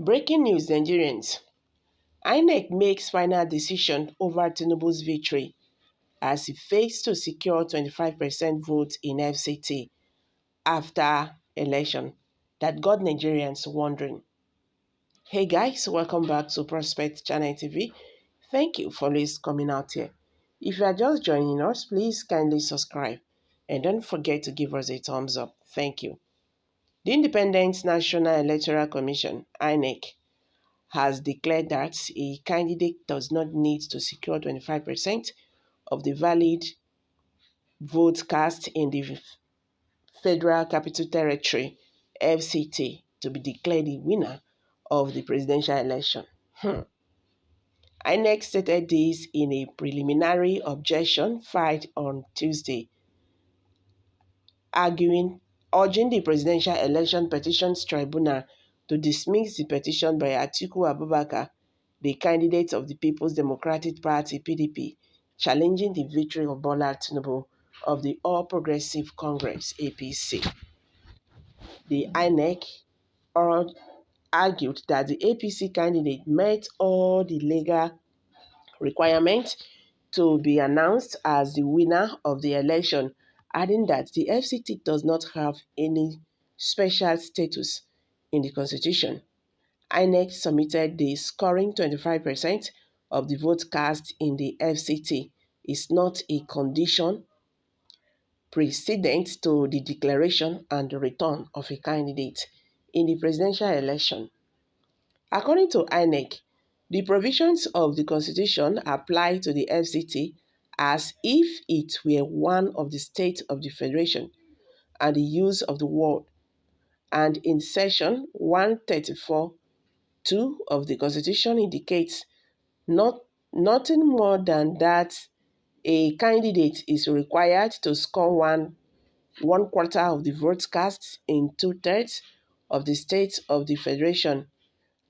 Breaking news, Nigerians. Inec makes final decision over Tinubu's victory as he fails to secure 25% vote in FCT after election that got Nigerians wondering. Hey guys, welcome back to Prospect Channel TV. Thank you for always coming out here. If you are just joining us, please kindly subscribe and don't forget to give us a thumbs up. Thank you. The Independent National Electoral Commission, Inec, has declared that a candidate does not need to secure 25% of the valid votes cast in the Federal Capital Territory (FCT) to be declared the winner of the presidential election. INEC stated this in a preliminary objection filed on Tuesday, urging the Presidential Election Petitions Tribunal to dismiss the petition by Atiku Abubakar, the candidate of the People's Democratic Party (PDP), challenging the victory of Bola Tinubu of the All Progressive Congress (APC). The INEC argued that the APC candidate met all the legal requirements to be announced as the winner of the election, adding that the FCT does not have any special status in the Constitution. INEC submitted the scoring 25% of the vote cast in the FCT is not a condition precedent to the declaration and the return of a candidate in the presidential election. According to INEC, the provisions of the Constitution apply to the FCT as if it were one of the states of the Federation and the use of the word, and in section 134(2) of the Constitution indicates nothing more than that a candidate is required to score one quarter of the votes cast in 2/3 of the states of the Federation.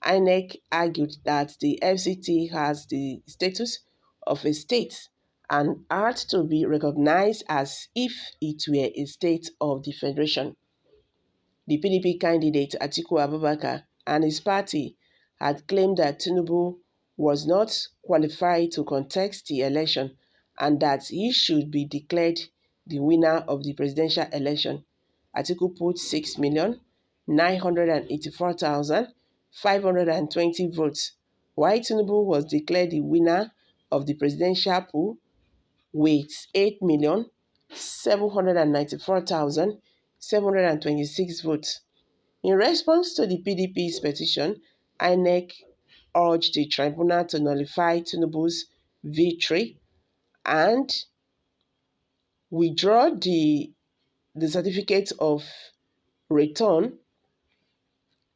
INEC argued that the FCT has the status of a state and ought to be recognized as if it were a state of the Federation. The PDP candidate Atiku Abubakar and his party had claimed that Tinubu was not qualified to contest the election and that he should be declared the winner of the presidential election. Atiku put 6,984,520 votes, while Tinubu was declared the winner of the presidential pool with 8,794,726 votes. In response to the PDP's petition, INEC urged the tribunal to nullify Tinubu's victory and withdraw the certificate of return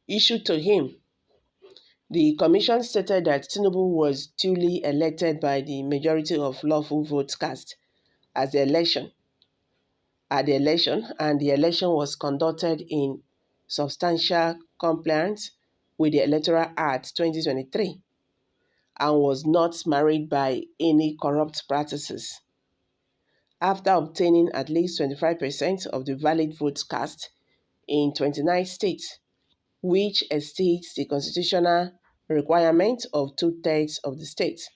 issued to him. The commission stated that Tinubu was duly elected by the majority of lawful votes cast at the election, and the election was conducted in substantial compliance with the Electoral Act 2023 and was not marred by any corrupt practices. After obtaining at least 25% of the valid votes cast in 29 states, which exceeds the constitutional requirement of 2/3 of the states,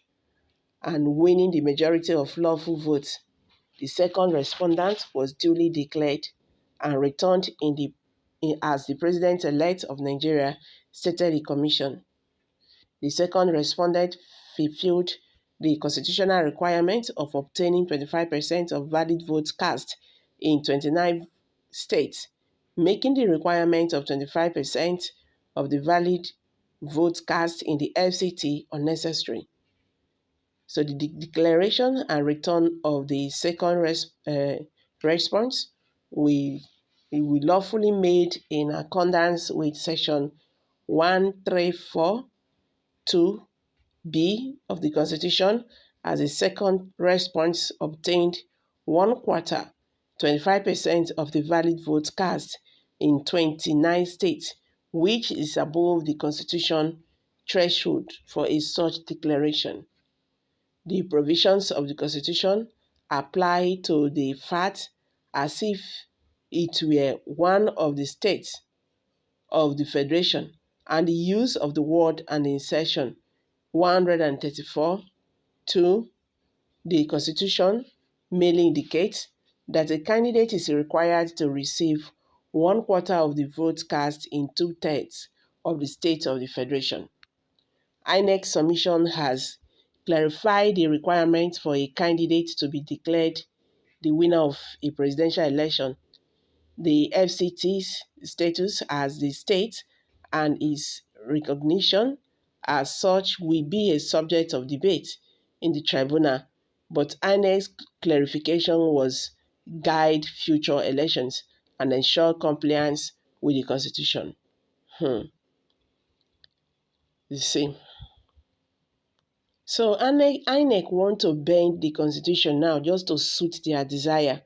and winning the majority of lawful votes, the second respondent was duly declared and returned as the President-elect of Nigeria, stated the commission. The second respondent fulfilled the constitutional requirement of obtaining 25% of valid votes cast in 29 states, making the requirement of 25% of the valid votes cast in the FCT unnecessary. So the declaration and return of the second response will lawfully made in accordance with section 134(2)(b) of the Constitution, as a second response obtained one quarter, 25% of the valid votes cast in 29 states, which is above the Constitution threshold for a such declaration. The provisions of the Constitution apply to the fact as if it were one of the states of the Federation and the use of the word and in section 134 2 the Constitution merely indicates that a candidate is required to receive 1/4 of the votes cast in 2/3 of the states of the Federation. Inec submission has clarified the requirement for a candidate to be declared the winner of a presidential election, the FCT's status as the state and its recognition as such will be a subject of debate in the tribunal, but INEC's clarification was guide future elections and ensure compliance with the Constitution. You see. So INEC want to bend the Constitution now just to suit their desire.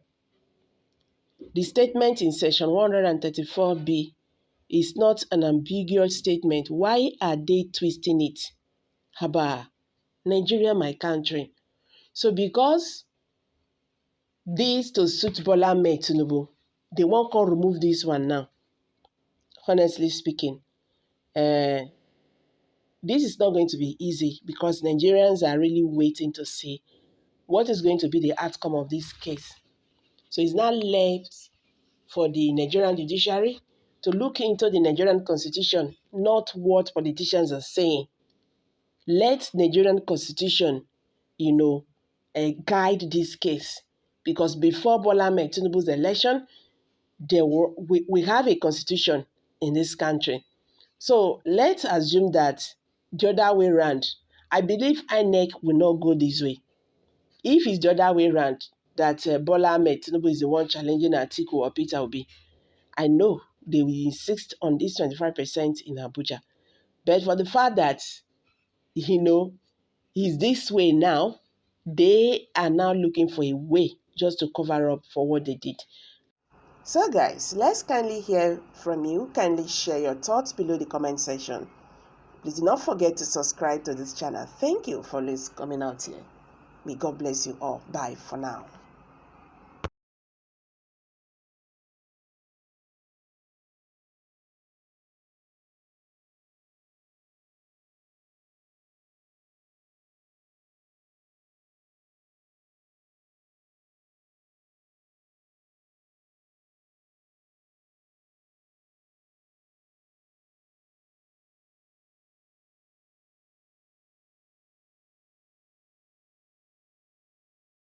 The statement in section 134B is not an ambiguous statement. Why are they twisting it? Haba, Nigeria, my country. So because this to suit Bola Ahmed Tinubu, they won't come remove this one now. Honestly speaking, this is not going to be easy because Nigerians are really waiting to see what is going to be the outcome of this case. So it's now left for the Nigerian judiciary to look into the Nigerian constitution, not what politicians are saying. Let Nigerian constitution, guide this case. Because before Bola Ahmed Tinubu's election, we have a constitution in this country. So let's assume that the other way around. I believe INEC will not go this way. If it's the other way around, that Bola Ahmed Tinubu is the one challenging Atiku or Peter Obi, I know they will insist on this 25% in Abuja. But for the fact that, he's this way now, they are now looking for a way just to cover up for what they did. So guys, let's kindly hear from you. Kindly share your thoughts below the comment section. Please do not forget to subscribe to this channel. Thank you for coming out here. May God bless you all. Bye for now.